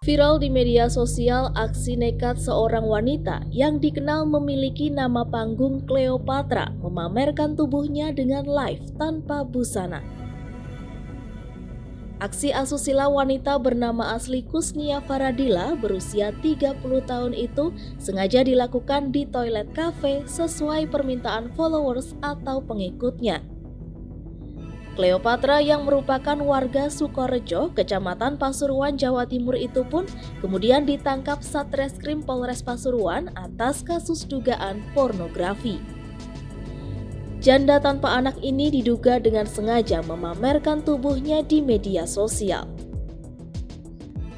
Viral di media sosial aksi nekat seorang wanita yang dikenal memiliki nama panggung Cleopatra memamerkan tubuhnya dengan live tanpa busana. Aksi asusila wanita bernama asli Kusnia Faradila berusia 30 tahun itu sengaja dilakukan di toilet cafe sesuai permintaan followers atau pengikutnya. Cleopatra yang merupakan warga Sukorejo, Kecamatan Pasuruan, Jawa Timur itu pun kemudian ditangkap Satreskrim Polres Pasuruan atas kasus dugaan pornografi. Janda tanpa anak ini diduga dengan sengaja memamerkan tubuhnya di media sosial.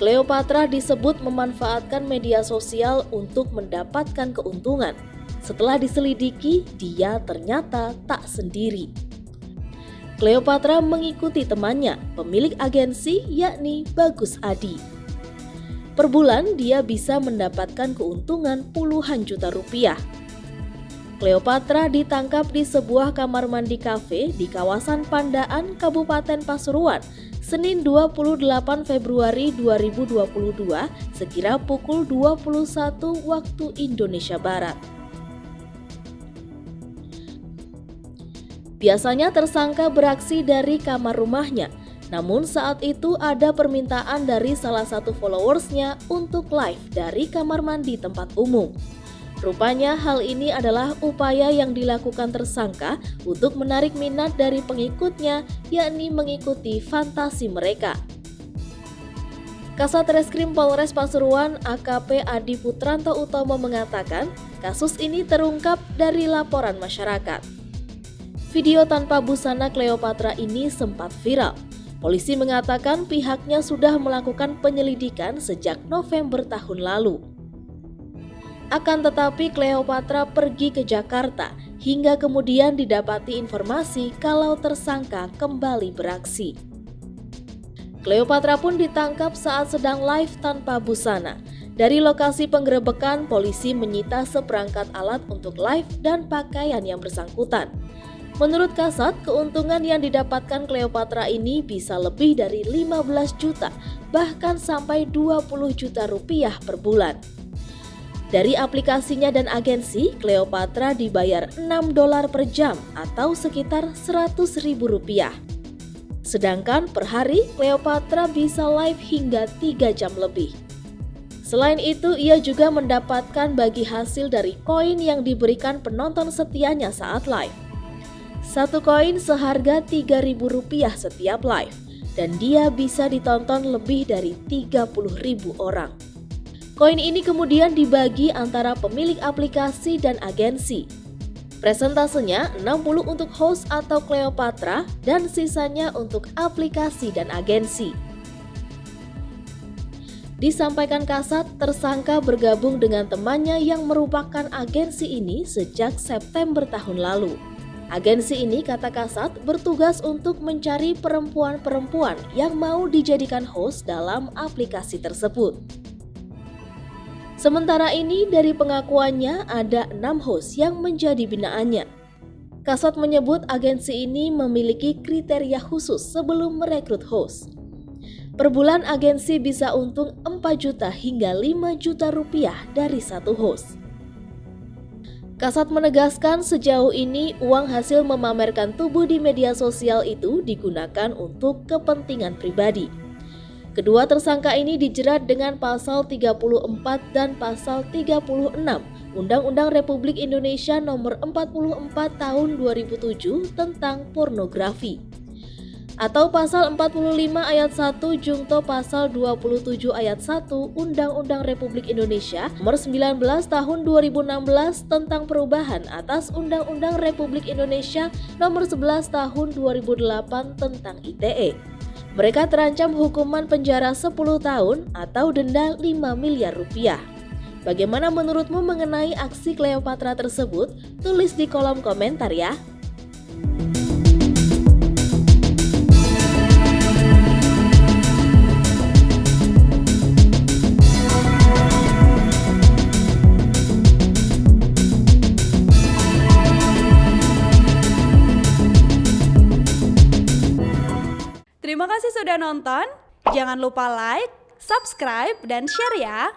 Cleopatra disebut memanfaatkan media sosial untuk mendapatkan keuntungan. Setelah diselidiki, dia ternyata tak sendiri. Cleopatra mengikuti temannya, pemilik agensi yakni Bagus Adi. Per bulan dia bisa mendapatkan keuntungan puluhan juta rupiah. Cleopatra ditangkap di sebuah kamar mandi kafe di kawasan Pandaan, Kabupaten Pasuruan, Senin 28 Februari 2022 sekira pukul 21 waktu Indonesia Barat. Biasanya tersangka beraksi dari kamar rumahnya, namun saat itu ada permintaan dari salah satu followersnya untuk live dari kamar mandi tempat umum. Rupanya hal ini adalah upaya yang dilakukan tersangka untuk menarik minat dari pengikutnya, yakni mengikuti fantasi mereka. Kasat Reskrim Polres Pasuruan AKP Adi Putranto Utomo mengatakan, kasus ini terungkap dari laporan masyarakat. Video tanpa busana Cleopatra ini sempat viral. Polisi mengatakan pihaknya sudah melakukan penyelidikan sejak November tahun lalu. Akan tetapi Cleopatra pergi ke Jakarta hingga kemudian didapati informasi kalau tersangka kembali beraksi. Cleopatra pun ditangkap saat sedang live tanpa busana. Dari lokasi penggerebekan, polisi menyita seperangkat alat untuk live dan pakaian yang bersangkutan. Menurut Kasat, keuntungan yang didapatkan Cleopatra ini bisa lebih dari 15 juta, bahkan sampai 20 juta rupiah per bulan. Dari aplikasinya dan agensi, Cleopatra dibayar $6 per jam atau sekitar Rp100.000. Sedangkan per hari, Cleopatra bisa live hingga 3 jam lebih. Selain itu, ia juga mendapatkan bagi hasil dari koin yang diberikan penonton setianya saat live. Satu koin seharga Rp3.000 setiap live, dan dia bisa ditonton lebih dari 30.000 orang. Koin ini kemudian dibagi antara pemilik aplikasi dan agensi. Presentasenya 60 untuk host atau Cleopatra dan sisanya untuk aplikasi dan agensi. Disampaikan Kasat, tersangka bergabung dengan temannya yang merupakan agensi ini sejak September tahun lalu. Agensi ini, kata Kasat, bertugas untuk mencari perempuan-perempuan yang mau dijadikan host dalam aplikasi tersebut. Sementara ini, dari pengakuannya ada 6 host yang menjadi binaannya. Kasat menyebut agensi ini memiliki kriteria khusus sebelum merekrut host. Per bulan agensi bisa untung 4 juta hingga 5 juta rupiah dari satu host. Kasat menegaskan sejauh ini uang hasil memamerkan tubuh di media sosial itu digunakan untuk kepentingan pribadi. Kedua tersangka ini dijerat dengan pasal 34 dan pasal 36 Undang-Undang Republik Indonesia Nomor 44 Tahun 2007 tentang pornografi. Atau pasal 45 ayat 1 jungto pasal 27 ayat 1 Undang-Undang Republik Indonesia Nomor 19 Tahun 2016 tentang perubahan atas Undang-Undang Republik Indonesia Nomor 11 Tahun 2008 tentang ITE. Mereka terancam hukuman penjara 10 tahun atau denda 5 miliar rupiah. Bagaimana menurutmu mengenai aksi Cleopatra tersebut? Tulis di kolom komentar ya. Terima kasih sudah nonton. Jangan lupa like, subscribe, dan share ya.